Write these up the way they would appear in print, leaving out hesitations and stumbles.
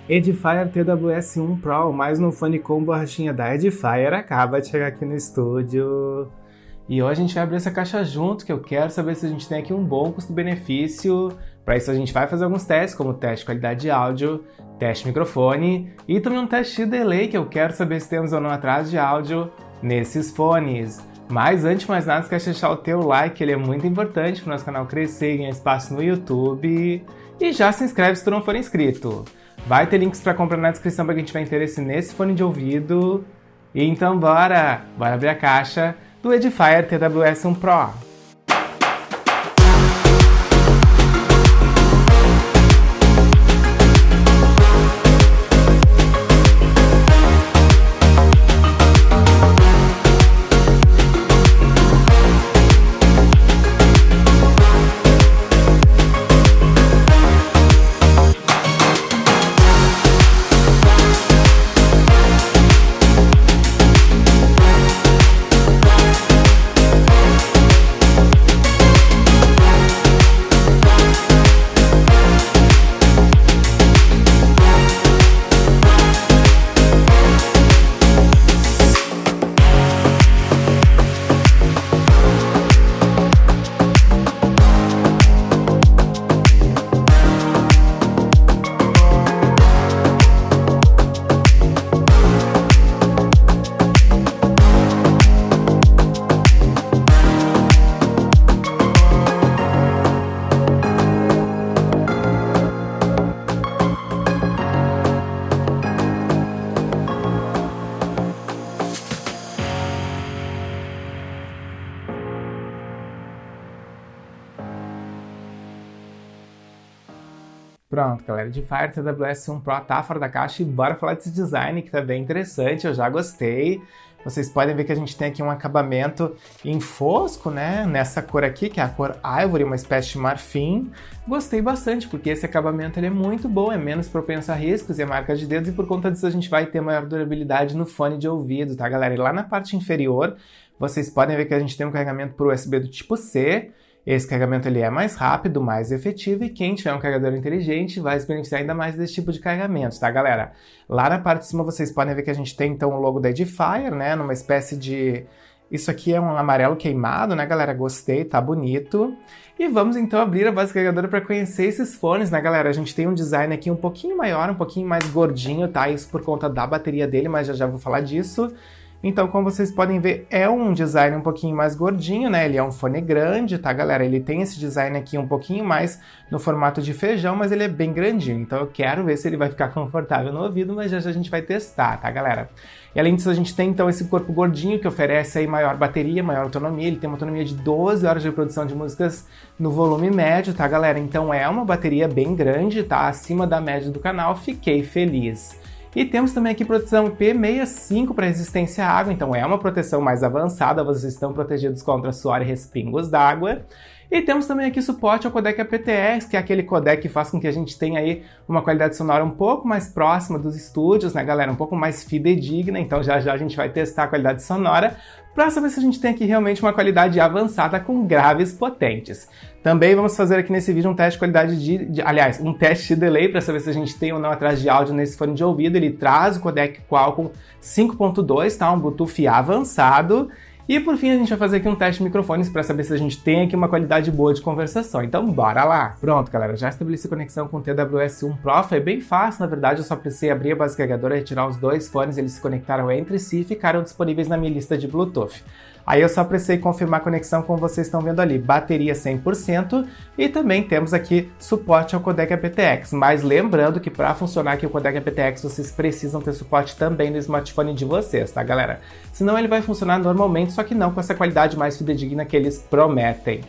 Edifier TWS1 Pro, mais um fone com borrachinha da Edifier, acaba de chegar aqui no estúdio. E hoje a gente vai abrir essa caixa junto, que eu quero saber se a gente tem aqui um bom custo-benefício. Para isso a gente vai fazer alguns testes, como teste de qualidade de áudio, teste de microfone e também um teste de delay, que eu quero saber se temos ou não atraso de áudio nesses fones. Mas antes de mais nada, esquece de deixar o teu like, ele é muito importante para o nosso canal crescer e ganhar espaço no YouTube. E já se inscreve se tu não for inscrito. Vai ter links para comprar na descrição para quem tiver interesse nesse fone de ouvido. E então bora abrir a caixa do Edifier TWS1 Pro. Pronto, galera, Edifier TWS1 Pro tá fora da caixa e bora falar desse design que tá bem interessante, eu já gostei. Vocês podem ver que a gente tem aqui um acabamento em fosco, né, nessa cor aqui, que é a cor Ivory, uma espécie de marfim. Gostei bastante, porque esse acabamento ele é muito bom, é menos propenso a riscos e a marca de dedos, e por conta disso a gente vai ter maior durabilidade no fone de ouvido, tá, galera? E lá na parte inferior, vocês podem ver que a gente tem um carregamento por USB do tipo C. Esse carregamento ele é mais rápido, mais efetivo, e quem tiver um carregador inteligente vai se beneficiar ainda mais desse tipo de carregamento, tá, galera? Lá na parte de cima vocês podem ver que a gente tem então o logo da Edifier, né, numa espécie de... Isso aqui é um amarelo queimado, né, galera? Gostei, tá bonito. E vamos então abrir a base carregadora para conhecer esses fones, né, galera? A gente tem um design aqui um pouquinho maior, um pouquinho mais gordinho, tá? Isso por conta da bateria dele, mas já vou falar disso. Então, como vocês podem ver, é um design um pouquinho mais gordinho, né? Ele é um fone grande, tá, galera? Ele tem esse design aqui um pouquinho mais no formato de feijão, mas ele é bem grandinho. Então, eu quero ver se ele vai ficar confortável no ouvido, mas já a gente vai testar, tá, galera? E além disso, a gente tem, então, esse corpo gordinho que oferece aí maior bateria, maior autonomia. Ele tem uma autonomia de 12 horas de reprodução de músicas no volume médio, tá, galera? Então, é uma bateria bem grande, tá? Acima da média do canal. Fiquei feliz. E temos também aqui proteção IP65 para resistência à água, então é uma proteção mais avançada, vocês estão protegidos contra suor e respingos d'água. E temos também aqui suporte ao codec aptX, que é aquele codec que faz com que a gente tenha aí uma qualidade sonora um pouco mais próxima dos estúdios, né, galera? Um pouco mais fidedigna, então já a gente vai testar a qualidade sonora para saber se a gente tem aqui realmente uma qualidade avançada com graves potentes. Também vamos fazer aqui nesse vídeo um teste de qualidade aliás, um teste de delay para saber se a gente tem ou não atraso de áudio nesse fone de ouvido. Ele traz o codec Qualcomm 5.2, tá? Um Bluetooth avançado. E por fim a gente vai fazer aqui um teste de microfones para saber se a gente tem aqui uma qualidade boa de conversação. Então bora lá! Pronto, galera, já estabeleci conexão com o TWS1 Pro, foi bem fácil, na verdade eu só precisei abrir a base carregadora, retirar os dois fones, eles se conectaram entre si e ficaram disponíveis na minha lista de Bluetooth. Aí eu só precisei confirmar a conexão como vocês estão vendo ali, bateria 100% e também temos aqui suporte ao codec aptX, mas lembrando que para funcionar aqui o codec aptX vocês precisam ter suporte também no smartphone de vocês, tá, galera? Senão ele vai funcionar normalmente, só que não com essa qualidade mais fidedigna que eles prometem.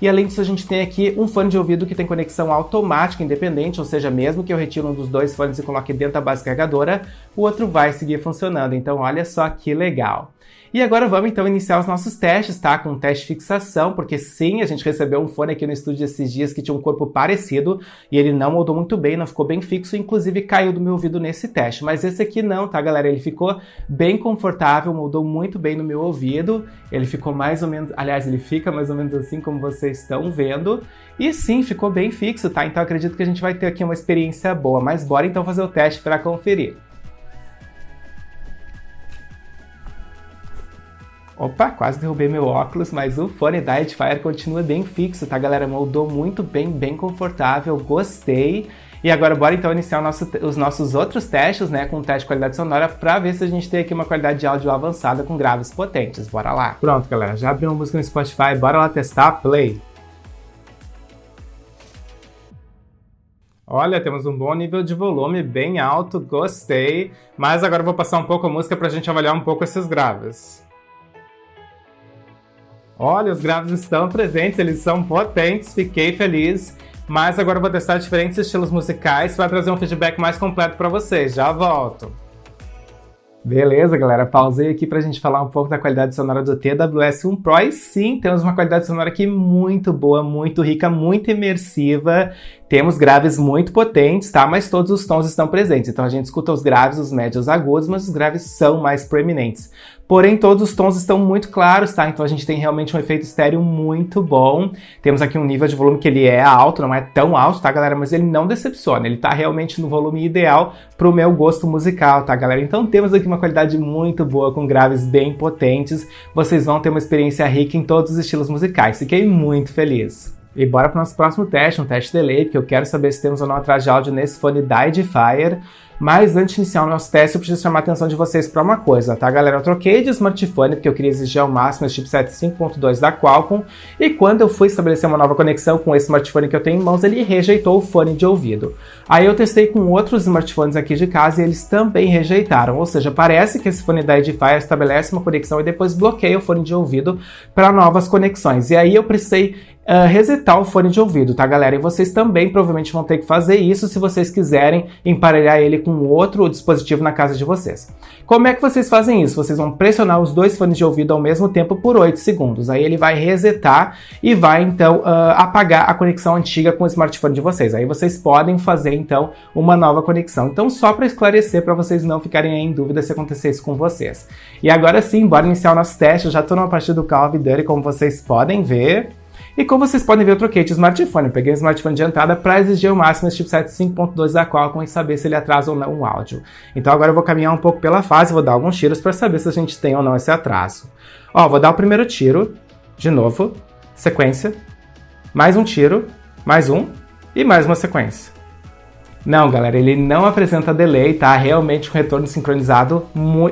E além disso a gente tem aqui um fone de ouvido que tem conexão automática independente, ou seja, mesmo que eu retire um dos dois fones e coloque dentro da base carregadora, o outro vai seguir funcionando, então olha só que legal. E agora vamos então iniciar os nossos testes, tá? Com um teste de fixação, porque sim, a gente recebeu um fone aqui no estúdio esses dias que tinha um corpo parecido e ele não moldou muito bem, não ficou bem fixo, inclusive caiu do meu ouvido nesse teste. Mas esse aqui não, tá, galera? Ele ficou bem confortável, moldou muito bem no meu ouvido. Ele ficou mais ou menos, aliás, ele fica mais ou menos assim como vocês estão vendo. E sim, ficou bem fixo, tá? Então acredito que a gente vai ter aqui uma experiência boa. Mas bora então fazer o teste para conferir. Opa, quase derrubei meu óculos, mas o fone da Edifier continua bem fixo, tá, galera? Moldou muito bem, bem confortável, gostei. E agora bora então iniciar os nossos outros testes, né, com o teste de qualidade sonora, pra ver se a gente tem aqui uma qualidade de áudio avançada com graves potentes. Bora lá! Pronto, galera, já abri uma música no Spotify, bora lá testar, play! Olha, temos um bom nível de volume, bem alto, gostei. Mas agora eu vou passar um pouco a música pra gente avaliar um pouco esses graves. Olha, os graves estão presentes, eles são potentes, fiquei feliz. Mas agora eu vou testar diferentes estilos musicais para trazer um feedback mais completo para vocês. Já volto! Beleza, galera, pausei aqui pra gente falar um pouco da qualidade sonora do TWS1 Pro e sim, temos uma qualidade sonora aqui muito boa, muito rica, muito imersiva. Temos graves muito potentes, tá? Mas todos os tons estão presentes. Então a gente escuta os graves, os médios, os agudos, mas os graves são mais proeminentes. Porém, todos os tons estão muito claros, tá? Então a gente tem realmente um efeito estéreo muito bom. Temos aqui um nível de volume que ele é alto, não é tão alto, tá, galera? Mas ele não decepciona, ele tá realmente no volume ideal pro meu gosto musical, tá, galera? Então temos aqui uma qualidade muito boa, com graves bem potentes. Vocês vão ter uma experiência rica em todos os estilos musicais. Fiquei muito feliz. E bora para o nosso próximo teste, um teste delay, porque eu quero saber se temos ou não atraso de áudio nesse fone da Edifier. Mas antes de iniciar o nosso teste, eu preciso chamar a atenção de vocês para uma coisa, tá, galera? Eu troquei de smartphone porque eu queria exigir ao máximo esse chipset 5.2 da Qualcomm, e quando eu fui estabelecer uma nova conexão com esse smartphone que eu tenho em mãos, ele rejeitou o fone de ouvido. Aí eu testei com outros smartphones aqui de casa e eles também rejeitaram, ou seja, parece que esse fone da Edifier estabelece uma conexão e depois bloqueia o fone de ouvido para novas conexões. E aí eu precisei resetar o fone de ouvido, tá, galera? E vocês também provavelmente vão ter que fazer isso se vocês quiserem emparelhar ele com outro dispositivo na casa de vocês. Como é que vocês fazem isso? Vocês vão pressionar os dois fones de ouvido ao mesmo tempo por 8 segundos. Aí ele vai resetar e vai, então, apagar a conexão antiga com o smartphone de vocês. Aí vocês podem fazer, então, uma nova conexão. Então, só para esclarecer, para vocês não ficarem aí em dúvida se acontecer isso com vocês. E agora sim, bora iniciar o nosso teste. Eu já estou numa partida do Call of Duty, como vocês podem ver. E como vocês podem ver, eu troquei de smartphone. Eu peguei um smartphone de entrada para exigir o máximo esse chipset 5.2 da Qualcomm e saber se ele atrasa ou não o áudio. Então agora eu vou caminhar um pouco pela fase, vou dar alguns tiros para saber se a gente tem ou não esse atraso. Ó, vou dar o primeiro tiro, de novo, sequência, mais um tiro, mais um e mais uma sequência. Não, galera, ele não apresenta delay, tá? Realmente um retorno sincronizado,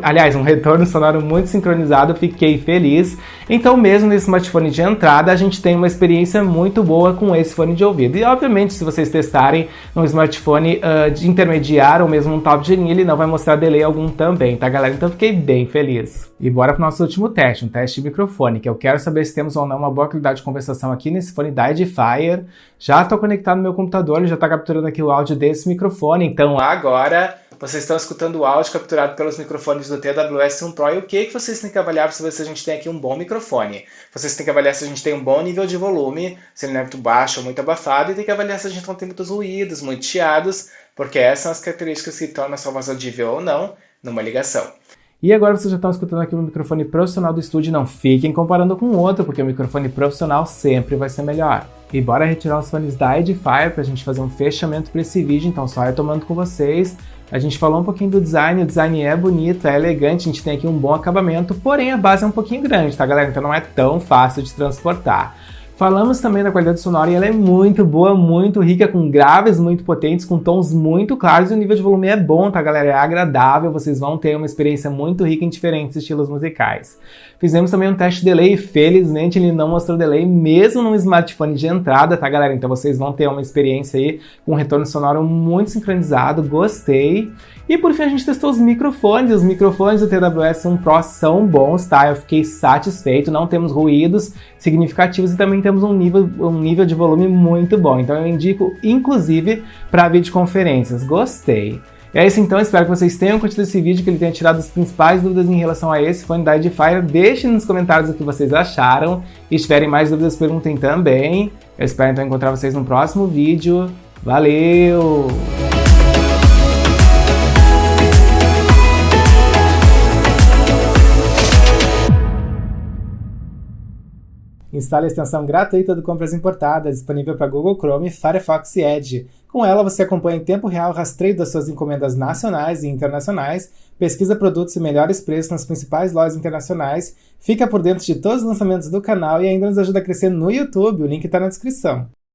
aliás, um retorno sonoro muito sincronizado, fiquei feliz. Então, mesmo nesse smartphone de entrada, a gente tem uma experiência muito boa com esse fone de ouvido. E, obviamente, se vocês testarem um smartphone de intermediário ou mesmo um top de linha, ele não vai mostrar delay algum também, tá, galera? Então, fiquei bem feliz. E bora pro nosso último teste, um teste de microfone, que eu quero saber se temos ou não uma boa qualidade de conversação aqui nesse fone da Edifier. Já estou conectado no meu computador, ele já está capturando aqui o áudio desse microfone, então agora vocês estão escutando o áudio capturado pelos microfones do TWS1 Pro. E o que vocês têm que avaliar para saber se a gente tem aqui um bom microfone? Vocês têm que avaliar se a gente tem um bom nível de volume, se ele não é muito baixo ou muito abafado, e tem que avaliar se a gente não tem muitos ruídos, muitos chiados, porque essas são as características que tornam a sua voz audível ou não numa ligação. E agora vocês já estão escutando aqui o microfone profissional do estúdio, não fiquem comparando com o outro, porque o microfone profissional sempre vai ser melhor. E bora retirar os fones da Edifier para a gente fazer um fechamento para esse vídeo, então só retomando com vocês. A gente falou um pouquinho do design, o design é bonito, é elegante, a gente tem aqui um bom acabamento, porém a base é um pouquinho grande, tá, galera? Então não é tão fácil de transportar. Falamos também da qualidade sonora e ela é muito boa, muito rica, com graves muito potentes, com tons muito claros e o nível de volume é bom, tá, galera? É agradável, vocês vão ter uma experiência muito rica em diferentes estilos musicais. Fizemos também um teste de delay e felizmente ele não mostrou delay mesmo num smartphone de entrada, tá, galera? Então vocês vão ter uma experiência aí com um retorno sonoro muito sincronizado, gostei. E por fim a gente testou os microfones do TWS1 Pro são bons, tá? Eu fiquei satisfeito, não temos ruídos significativos e também temos um nível de volume muito bom. Então eu indico inclusive para videoconferências, gostei. É isso então, espero que vocês tenham curtido esse vídeo, que ele tenha tirado as principais dúvidas em relação a esse fone da Edifier. Deixem nos comentários o que vocês acharam, e se tiverem mais dúvidas, perguntem também. Eu espero então encontrar vocês no próximo vídeo. Valeu! Instale a extensão gratuita do Compras Importadas, disponível para Google Chrome, Firefox e Edge. Com ela, você acompanha em tempo real o rastreio das suas encomendas nacionais e internacionais, pesquisa produtos e melhores preços nas principais lojas internacionais, fica por dentro de todos os lançamentos do canal e ainda nos ajuda a crescer no YouTube. O link está na descrição.